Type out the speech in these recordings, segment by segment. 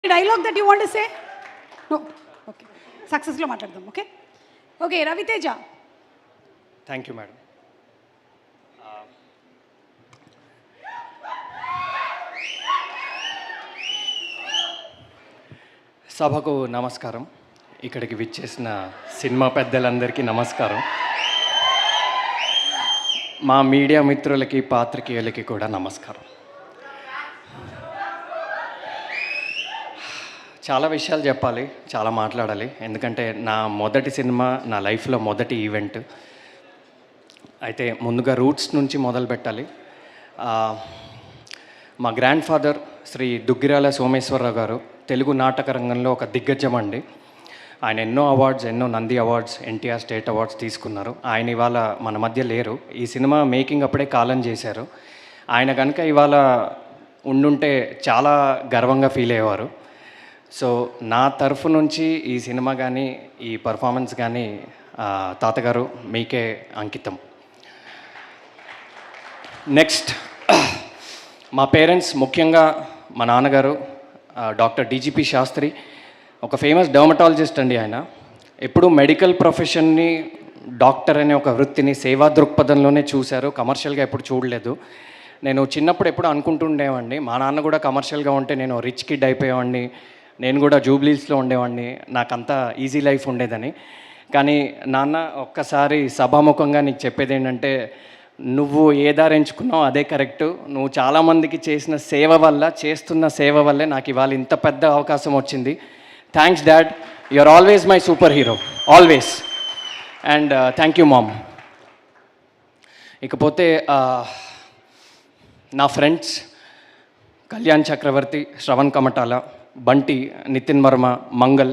Dialogue that you want to say? No. Okay. Success lo maatladam. Okay. Okay, Ravi Teja. Thank you, madam. సభకు నమస్కారం. ఇక్కడికి విచ్చేసిన cinema పెద్దలందరికీ నమస్కారం. మా మీడియా మిత్రులకి పాత్రికేయులకి కూడా నమస్కారం. చాలా విషయాలు చెప్పాలి, చాలా మాట్లాడాలి. ఎందుకంటే నా మొదటి సినిమా, నా లైఫ్లో మొదటి ఈవెంట్. అయితే ముందుగా రూట్స్ నుంచి మొదలు పెట్టాలి. మా గ్రాండ్ ఫాదర్ శ్రీ దుగ్గిరాల సోమేశ్వరరావు గారు తెలుగు నాటక రంగంలో ఒక దిగ్గజం అండి. ఆయన ఎన్నో అవార్డ్స్, ఎన్నో Nandi awards, NTR state awards తీసుకున్నారు. ఆయన ఇవాళ మన మధ్య లేరు. ఈ సినిమా మేకింగ్ అప్పుడే కాలం చేశారు. ఆయన కనుక ఇవాళ ఉండుంటే చాలా గర్వంగా ఫీల్ అయ్యేవారు. సో నా తరఫు నుంచి ఈ సినిమా కానీ, ఈ పర్ఫార్మెన్స్ కానీ తాతగారు మీకే అంకితం. నెక్స్ట్, మా పేరెంట్స్, ముఖ్యంగా మా నాన్నగారు డాక్టర్ డిజిపి శాస్త్రి, ఒక ఫేమస్ డర్మటాలజిస్ట్ అండి. ఆయన ఎప్పుడూ మెడికల్ ప్రొఫెషన్ని, డాక్టర్ అనే ఒక వృత్తిని సేవా దృక్పథంలోనే చూశారు, కమర్షియల్గా ఎప్పుడు చూడలేదు. నేను చిన్నప్పుడు ఎప్పుడు అనుకుంటుండేవాడిని, మా నాన్న కూడా కమర్షియల్గా ఉంటే నేను రిచ్ కిడ్ అయిపోయేవాడిని, నేను కూడా జూబ్లీస్లో ఉండేవాడిని, నాకంతా ఈజీ లైఫ్ ఉండేదని. కానీ నాన్న, ఒక్కసారి సభాముఖంగా నీకు చెప్పేది ఏంటంటే, నువ్వు ఏ దారి ఎంచుకున్నావు అదే కరెక్టు. నువ్వు చాలామందికి చేసిన సేవ వల్ల, చేస్తున్న సేవ వల్లే నాకు ఇవాళ ఇంత పెద్ద అవకాశం వచ్చింది. Thanks dad, you are always my superhero, always. And thank you mom. ఇకపోతే నా ఫ్రెండ్స్ కళ్యాణ్ చక్రవర్తి, శ్రవణ్ కమటాల, బంటి, నితిన్ వర్మ, మంగల్,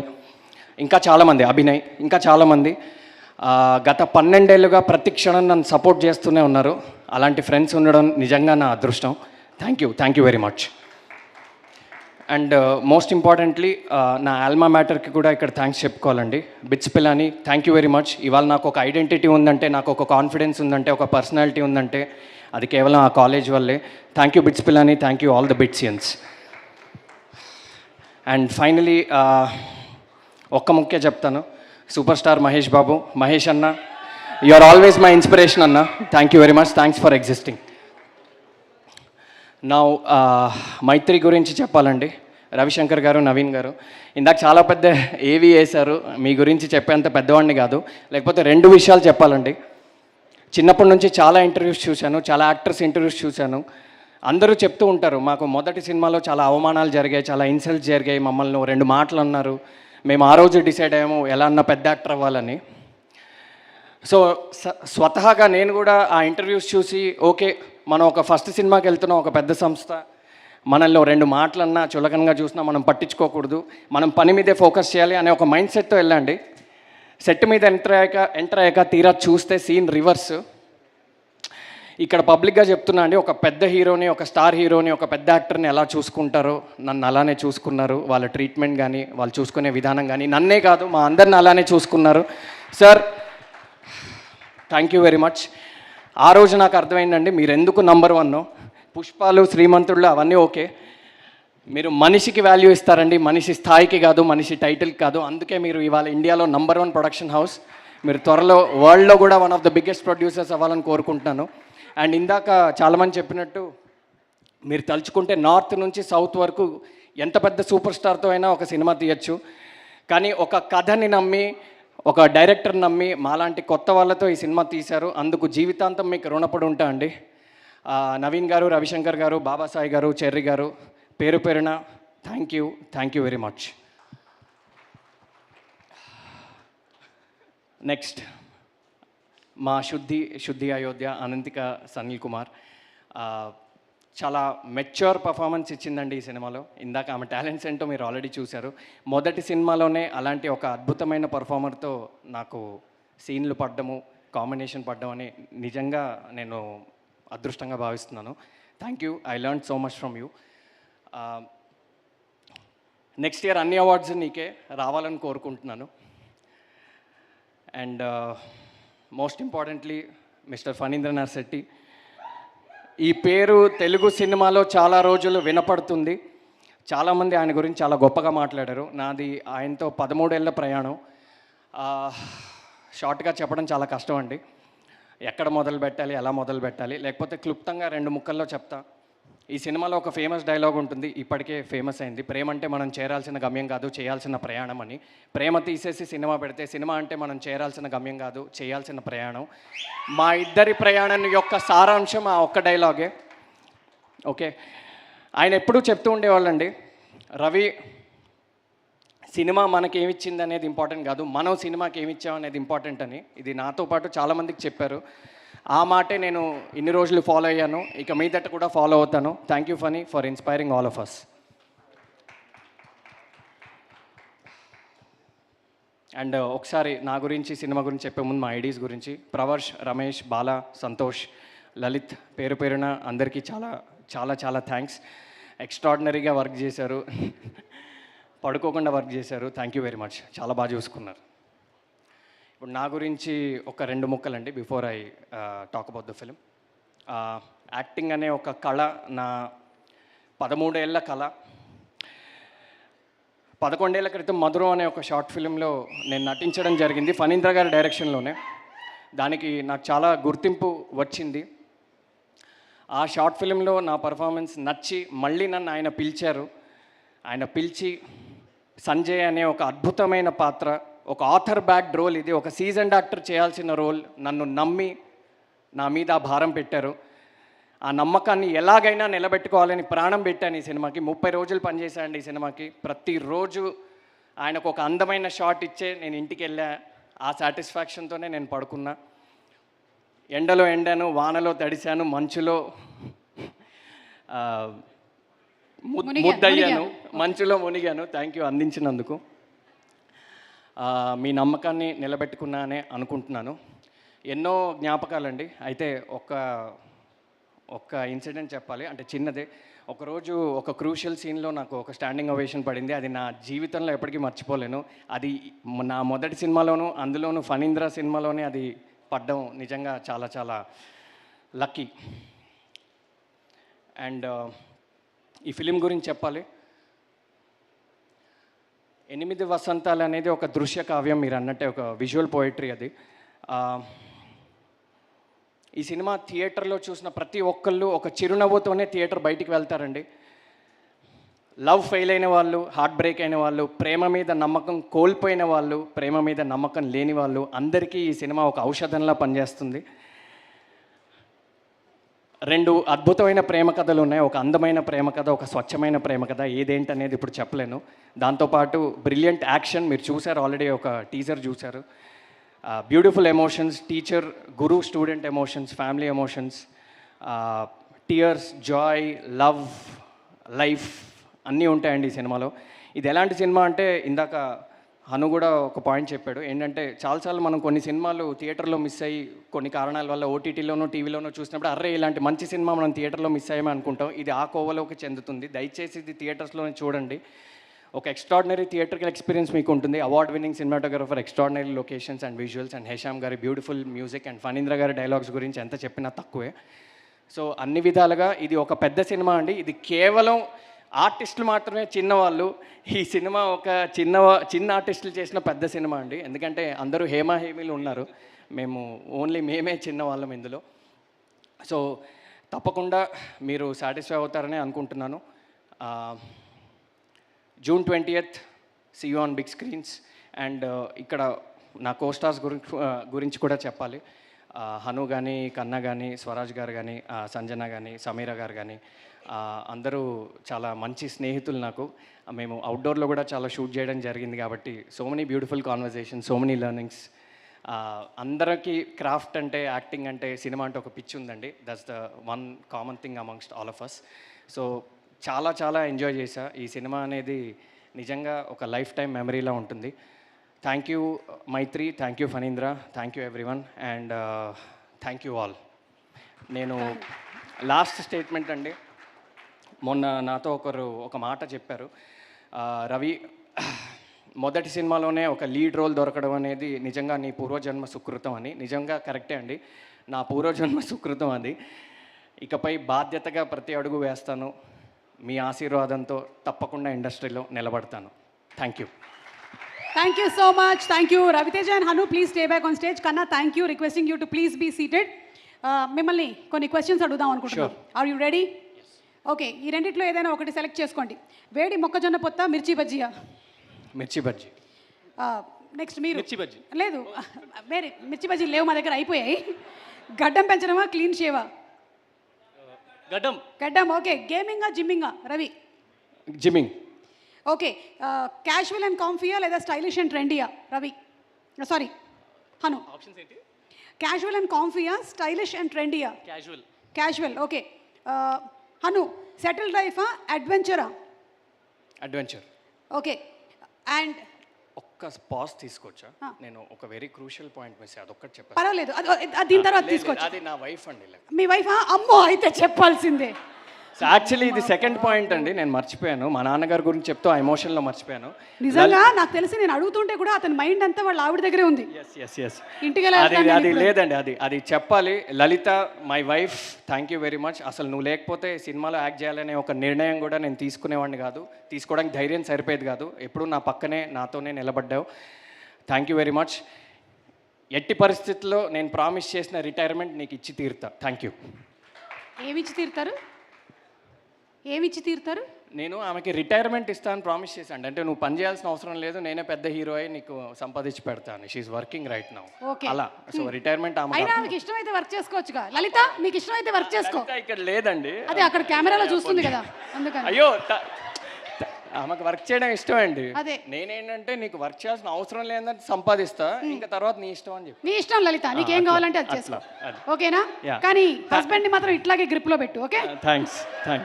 ఇంకా చాలామంది, అభినయ్, ఇంకా చాలామంది గత 12 ఏళ్ళుగా ప్రతి క్షణం నన్ను సపోర్ట్ చేస్తూనే ఉన్నారు. అలాంటి ఫ్రెండ్స్ ఉండడం నిజంగా నా అదృష్టం. Thank you very much. And most importantly నా ఆల్మా మ్యాటర్కి కూడా ఇక్కడ థ్యాంక్స్ చెప్పుకోవాలండి. BITS Pilani, thank you very much. ఇవాళ నాకు ఒక ఐడెంటిటీ ఉందంటే, నాకు ఒక కాన్ఫిడెన్స్ ఉందంటే, ఒక పర్సనాలిటీ ఉందంటే అది కేవలం ఆ కాలేజ్ వల్లే. Thank you BITS Pilani, thank you all the Bitsians. And finally ఒక్క ముఖ్య చెప్తాను, సూపర్ స్టార్ మహేష్ బాబు, మహేష్ అన్న, you are always my inspiration అన్న. Thank you very much, thanks for existing. నా మైత్రి గురించి చెప్పాలండి. రవిశంకర్ గారు, నవీన్ గారు ఇందాక చాలా పెద్ద ఏవి వేశారు. మీ గురించి చెప్పేంత పెద్దవాడిని కాదు. లేకపోతే 2 విషయాలు చెప్పాలండి. చిన్నప్పటి నుంచి చాలా ఇంటర్వ్యూస్ చూశాను, చాలా యాక్టర్స్ ఇంటర్వ్యూస్ చూశాను. అందరూ చెప్తూ ఉంటారు, మాకు మొదటి సినిమాలో చాలా అవమానాలు జరిగాయి, చాలా ఇన్సల్ట్స్ జరిగాయి, మమ్మల్ని 2 మాటలు అన్నారు, మేము ఆ రోజు డిసైడ్ అయ్యాము ఎలా అన్న పెద్ద యాక్టర్ అవ్వాలని. సో స్వతహాగా నేను కూడా ఆ ఇంటర్వ్యూస్ చూసి, ఓకే మనం ఒక ఫస్ట్ సినిమాకి వెళ్తున్నాం, ఒక పెద్ద సంస్థ, మనల్లో 2 మాటలన్నా చులకనగా చూసినా మనం పట్టించుకోకూడదు, మనం పని మీదే ఫోకస్ చేయాలి అనే ఒక మైండ్ సెట్తో వెళ్ళండి. సెట్ మీద ఎంటర్ అయ్యాక తీరా చూస్తే సీన్ రివర్స్. ఇక్కడ పబ్లిక్గా చెప్తున్నా అండి, ఒక పెద్ద హీరోని, ఒక స్టార్ హీరోని, ఒక పెద్ద యాక్టర్ని ఎలా చూసుకుంటారో నన్ను అలానే చూసుకున్నారు. వాళ్ళ ట్రీట్మెంట్ కానీ, వాళ్ళు చూసుకునే విధానం కానీ, నన్నే కాదు మా అందరిని అలానే చూసుకున్నారు. Sir thank you very much. ఆ రోజు నాకు అర్థమైందండి మీరు ఎందుకు నంబర్ 1. పుష్పాలు, శ్రీమంతుళ్ళు అవన్నీ ఓకే, మీరు మనిషికి వాల్యూ ఇస్తారండి, మనిషి స్థాయికి కాదు, మనిషి టైటిల్కి కాదు. అందుకే మీరు ఇవాళ ఇండియాలో నంబర్ 1 ప్రొడక్షన్ హౌస్. మీరు త్వరలో వరల్డ్లో కూడా one of the biggest producers అవ్వాలని కోరుకుంటున్నాను. అండ్ ఇందాక చాలామంది చెప్పినట్టు, మీరు తలుచుకుంటే నార్త్ నుంచి సౌత్ వరకు ఎంత పెద్ద సూపర్ స్టార్తో అయినా ఒక సినిమా తీయచ్చు. కానీ ఒక కథని నమ్మి, ఒక డైరెక్టర్ నమ్మి మాలాంటి కొత్త వాళ్ళతో ఈ సినిమా తీశారు. అందుకు జీవితాంతం మీకు రుణపడి ఉంటా అండి. నవీన్ గారు, రవిశంకర్ గారు, బాబాసాయి గారు, చెర్రీ గారు, పేరు పేరున thank you very much. Next, మా శుద్ధి అయోధ్య, అనంతిక సనీల్ కుమార్ చాలా మెచ్యూర్ పర్ఫార్మెన్స్ ఇచ్చిందండి ఈ సినిమాలో. ఇందాక ఆమె టాలెంట్స్ ఏంటో మీరు ఆల్రెడీ చూశారు. మొదటి సినిమాలోనే అలాంటి ఒక అద్భుతమైన పర్ఫార్మర్తో నాకు సీన్లు పడ్డము, కాంబినేషన్ పడ్డం అని నిజంగా నేను అదృష్టంగా భావిస్తున్నాను. Thank you, I learn so much from you. Next year అన్ని అవార్డ్స్ నీకే రావాలని కోరుకుంటున్నాను. And most importantly mister Phanindranath Shetty, ఈ పేరు తెలుగు సినిమాలో చాలా రోజులు వినపడుతుంది. చాలామంది ఆయన గురించి చాలా గొప్పగా మాట్లాడారు. నాది ఆయనతో 13 ఏళ్ల ప్రయాణం. షార్ట్గా చెప్పడం చాలా కష్టం అండి. ఎక్కడ మొదలు పెట్టాలి, ఎలా మొదలు పెట్టాలి, లేకపోతే క్లుప్తంగా 2 ముక్కల్లో చెప్తా. ఈ సినిమాలో ఒక ఫేమస్ డైలాగ్ ఉంటుంది, ఇప్పటికే ఫేమస్ అయింది. ప్రేమ అంటే మనం చేరాల్సిన గమ్యం కాదు, చేయాల్సిన ప్రయాణం అని. ప్రేమ తీసేసి సినిమా పెడితే సినిమా అంటే మనం చేరాల్సిన గమ్యం కాదు, చేయాల్సిన ప్రయాణం. మా ఇద్దరి ప్రయాణం యొక్క సారాంశం ఆ ఒక్క డైలాగే. ఓకే, ఆయన ఎప్పుడూ చెప్తూ ఉండేవాళ్ళండి, రవి సినిమా మనకి ఏమిచ్చింది అనేది ఇంపార్టెంట్ కాదు, మనం సినిమాకి ఏమిచ్చాం అనేది ఇంపార్టెంట్ అని. ఇది నాతో పాటు చాలామందికి చెప్పారు. ఆ మాటే నేను ఇన్ని రోజులు ఫాలో అయ్యాను, ఇక మీదట కూడా ఫాలో అవుతాను. Thank you Phani for inspiring all of us. And ఒకసారి నా గురించి, సినిమా గురించి చెప్పే ముందు మా ఐడీస్ గురించి. ప్రవర్ష్, రమేష్, బాలా, సంతోష్, లలిత్, పేరు పేరున అందరికీ చాలా చాలా చాలా థ్యాంక్స్. ఎక్స్ట్రాడినరీగా వర్క్ చేశారు, పడుకోకుండా వర్క్ చేశారు. థ్యాంక్ యూ వెరీ మచ్, చాలా బాగా చూసుకున్నారు. ఇప్పుడు నా గురించి ఒక 2 ముక్కలండి before I talk about the film. Acting అనే ఒక కళ నా 13 ఏళ్ల కళ. 11 ఏళ్ల క్రితం మధురం అనే ఒక షార్ట్ ఫిలింలో నేను నటించడం జరిగింది, ఫణీంద్ర గారి డైరెక్షన్లోనే. దానికి నాకు చాలా గుర్తింపు వచ్చింది. ఆ షార్ట్ ఫిలింలో నా పర్ఫార్మెన్స్ నచ్చి మళ్ళీ నన్ను ఆయన పిలిచారు. ఆయన పిలిచి సంజయ్ అనే ఒక అద్భుతమైన పాత్ర, ఒక ఆథర్ బ్యాక్డ్ రోల్, ఇది ఒక సీజన్డ్ యాక్టర్ చేయాల్సిన రోల్, నన్ను నమ్మి నా మీద ఆ భారం పెట్టారు. ఆ నమ్మకాన్ని ఎలాగైనా నిలబెట్టుకోవాలని ప్రాణం పెట్టాను ఈ సినిమాకి. 30 రోజులు పనిచేశాను ఈ సినిమాకి. ప్రతిరోజు ఆయనకు ఒక అందమైన షాట్ ఇచ్చే నేను ఇంటికి వెళ్ళా. ఆ సాటిస్ఫాక్షన్తోనే నేను పడుకున్నా. ఎండలో ఎండాను, వానలో తడిశాను, మంచులో ముద్దయ్యాను, మంచులో మునిగాను. థ్యాంక్ యూ అందించినందుకు. మీ నమ్మకాన్ని నిలబెట్టుకున్నానే అనుకుంటున్నాను. ఎన్నో జ్ఞాపకాలండి. అయితే ఒక్క ఇన్సిడెంట్ చెప్పాలి, అంటే చిన్నదే. ఒకరోజు ఒక క్రూషియల్ సీన్లో నాకు ఒక స్టాండింగ్ ఓవేషన్ పడింది. అది నా జీవితంలో ఎప్పటికీ మర్చిపోలేను. అది నా మొదటి సినిమాలోనూ, అందులోనూ ఫణీంద్ర సినిమాలోనే అది పడ్డం నిజంగా చాలా చాలా లక్కీ. అండ్ ఈ ఫిలిం గురించి చెప్పాలి. 8 వసంతాలు అనేది ఒక దృశ్య కావ్యం, మీరు అన్నట్టే ఒక విజువల్ పోయిటరీ అది. ఈ సినిమా థియేటర్లో చూసిన ప్రతి ఒక్కళ్ళు ఒక చిరునవ్వుతోనే థియేటర్ బయటికి వెళ్తారండి. లవ్ ఫెయిల్ అయిన వాళ్ళు, హార్ట్ బ్రేక్ అయిన వాళ్ళు, ప్రేమ మీద నమ్మకం కోల్పోయిన వాళ్ళు, ప్రేమ మీద నమ్మకం లేని వాళ్ళు, అందరికీ ఈ సినిమా ఒక ఔషధంలా పనిచేస్తుంది. 2 అద్భుతమైన ప్రేమ కథలు ఉన్నాయి. ఒక అందమైన ప్రేమ కథ, ఒక స్వచ్ఛమైన ప్రేమ కథ. ఏదేంటనేది ఇప్పుడు చెప్పలేను. దాంతోపాటు బ్రిలియంట్ యాక్షన్, మీరు చూసారు ఆల్రెడీ, ఒక టీజర్ చూశారు. బ్యూటిఫుల్ ఎమోషన్స్, టీచర్ గురు student emotions, family emotions, tears, joy, love, life అన్నీ ఉంటాయండి ఈ సినిమాలో. ఇది ఎలాంటి సినిమా అంటే, ఇందాక హను కూడా ఒక పాయింట్ చెప్పాడు, ఏంటంటే చాలాసార్లు మనం కొన్ని సినిమాలు థియేటర్లో మిస్ అయ్యి కొన్ని కారణాల వల్ల ఓటీటీలోనో టీవీలోనో చూసినప్పుడు అర్రే ఇలాంటి మంచి సినిమా మనం థియేటర్లో మిస్ అయ్యామని అనుకుంటాం. ఇది ఆ కోవలోకి చెందుతుంది. దయచేసి ఇది థియేటర్స్లోనే చూడండి. ఒక ఎక్స్ట్రాడినరీ థియేటర్కల్ ఎక్స్పీరియన్స్ మీకు ఉంటుంది. Award winning cinematographer, extraordinary locations and visuals, and Hesham గారి బ్యూటిఫుల్ మ్యూజిక్, అండ్ ఫణీంద్ర గారి డైలాగ్స్ గురించి ఎంత చెప్పినా తక్కువే. సో అన్ని విధాలుగా ఇది ఒక పెద్ద సినిమా అండి. ఇది కేవలం ఆర్టిస్టులు మాత్రమే చిన్నవాళ్ళు. ఈ సినిమా ఒక చిన్న ఆర్టిస్టులు చేసిన పెద్ద సినిమా అండి. ఎందుకంటే అందరూ హేమీలు ఉన్నారు, మేమే చిన్నవాళ్ళం ఇందులో. సో తప్పకుండా మీరు సాటిస్ఫై అవుతారని అనుకుంటున్నాను. June 20th, see you on big screens. And ఇక్కడ నా కోస్టార్స్ గురించి కూడా చెప్పాలి. హను కానీ, కన్నా కానీ, స్వరాజ్ గారు కానీ, సంజన కానీ, సమీర గారు కానీ, అందరూ చాలా మంచి స్నేహితులు నాకు. మేము అవుట్డోర్లో కూడా చాలా షూట్ చేయడం జరిగింది కాబట్టి so many beautiful conversation, so many learnings. అందరికీ క్రాఫ్ట్ అంటే, యాక్టింగ్ అంటే, సినిమా అంటే ఒక పిచ్ ఉందండి. That's the one common thing amongst all of us. So చాలా చాలా ఎంజాయ్ చేశా. ఈ సినిమా అనేది నిజంగా ఒక లైఫ్ టైం మెమరీలా ఉంటుంది. Thank you Maitri, thank you Phanindra, thank you everyone, and thank you all. నేను లాస్ట్ స్టేట్మెంట్ అండి, మొన్న నాతో ఒక మాట చెప్పారు, రవి మొదటి సినిమాలోనే ఒక లీడ్ రోల్ దొరకడం అనేది నిజంగా నీ పూర్వజన్మ సుకృతం అని. నిజంగా కరెక్టే అండి, నా పూర్వజన్మ సుకృతం అది. ఇకపై బాధ్యతగా ప్రతి అడుగు వేస్తాను. మీ ఆశీర్వాదంతో తప్పకుండా ఇండస్ట్రీలో నిలబడతాను. Thank you. Thank you so much. Thank you Raviteja and Hanu. Please stay back on stage. కన్నా thank you. Requesting you to please be seated. మిమ్మల్ని కొన్ని క్వశ్చన్స్ అడుగుదాం అనుకుంటున్నాను. Are you ready? ఓకే, ఈ రెండిట్లో ఏదైనా ఒకటి సెలెక్ట్ చేసుకోండి. వేడి మొక్కజొన్న పొత్త, మిర్చి బజ్జియా? మిర్చి బజ్జీ. నెక్స్ట్ మీరు. మిర్చి బజ్జీ లేదు, వేరే మిర్చి బజ్జీలు లేవు మా దగ్గర, అయిపోయాయి. గడ్డం పెంచడమా, క్లీన్ షేవా? గడ్డం. గడ్డం. ఓకే, గేమింగా జిమ్మింగా? Ravi. Gymming. Okay, casual and కాంఫియా లేదా స్టైలిష్ అండ్ ట్రెండియా? రవి. సారీ, హను. ఆప్షన్స్ ఏంటి? క్యాజువల్ అండ్ కాంఫియా, స్టైలిష్ అండ్ ట్రెండియా? Casual. Casual. Okay, Hanu. Settle లైఫా, అడ్వెంచరా? అడ్వెంచర్. ఓకే, అండ్ ఒక్క పాజ్ తీసుకోవచ్చా? నేను ఒక వెరీ క్రూషియల్ పాయింట్ మిస్ అదొక్కటి చెప్పాను. పర్వాలేదు, దీని తర్వాత తీసుకోవచ్చు. అది నా వైఫ్ అండి. మీ వైఫా? అమ్మో, అయితే చెప్పాల్సిందే. యాక్చువల్లీ ఇది సెకండ్ పాయింట్ అండి, నేను మర్చిపోయాను. మా నాన్నగారి గురించి చెప్తూ ఆ ఎమోషన్లో మర్చిపోయాను. నిజంగా నాకు తెలిసి నేను అడుగుతుంటే కూడా అతని మైండ్ అంతా వాళ్ళ ఆవిడ దగ్గరే ఉంది. ఇంటికి అది లేదండి, అది చెప్పాలి. Lalitha, my wife, thank you very much. అసలు నువ్వు లేకపోతే సినిమాలో యాక్ట్ చేయాలనే ఒక నిర్ణయం కూడా నేను తీసుకునేవాడిని కాదు, తీసుకోవడానికి ధైర్యం సరిపోయేది కాదు. ఎప్పుడు నా పక్కనే నాతోనే నిలబడ్డావు. Thank you very much. ఎట్టి పరిస్థితుల్లో నేను ప్రామిస్ చేసిన రిటైర్మెంట్ నీకు ఇచ్చి తీరుతా. Thank you. ఏమిచ్చి తీరుతారు? ఏమిచ్చి తీరుతారు? నేను ఆమెకి రిటైర్మెంట్ ఇస్తాను ప్రామిస్ చేశాను. అంటే నువ్వు పని చేయాల్సిన అవసరం లేదు, నేనే పెద్ద హీరో అయి నీకు సంపాదించి పెడతాను. She's working right now. అలా సో రిటైర్మెంట్ ఆమెకి ఇష్టమైతే వర్క్ చేసుకోవచ్చుగా. లలిత, నీకు ఇష్టమైతే వర్క్ చేసుకో. ఇక్కడ లేదండి, అదే అక్కడ కెమెరాలో చూస్తుంది కదా, అందుకని. అయ్యో, ఆమెకు వర్క్ చేయడం ఇష్టం అండి. అదే నేనేంటంటే నీకు వర్క్ చేయాల్సిన అవసరం లేదని సంపాదిస్తా, ఇంకా తర్వాత నీ ఇష్టం అని చెప్పి. నీ ఇష్టం లలిత, నీకేం కావాలంటే అది చేసుకో. ఓకేనా? కానీ హస్బెండ్ ని మాత్రం ఇట్లాగే గ్రిప్ లో పెట్టు. Okay, thanks.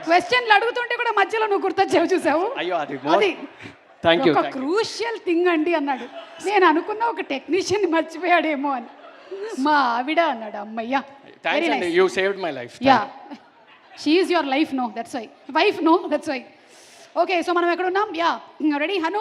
క్వశ్చన్లు అడుగుతుంటే కూడా మధ్యలో నువ్వు గుర్తొచ్చావు, చూసావు? అయ్యో, అది థ్యాంక్ యూ. ఒక క్రూషియల్ థింగ్ అండి అన్నాడు. నేను అనుకున్న ఒక టెక్నీషియన్ మర్చిపోయాడేమో అని. మా ఆవిడ అన్నాడు. అమ్మయ్యా, థాంక్స్ అండి, you saved my life. Yeah, she is your life. No that's why wife. No that's why. Okay, so మనం ఎక్కడ ఉన్నాం? Yeah, ready Hanu?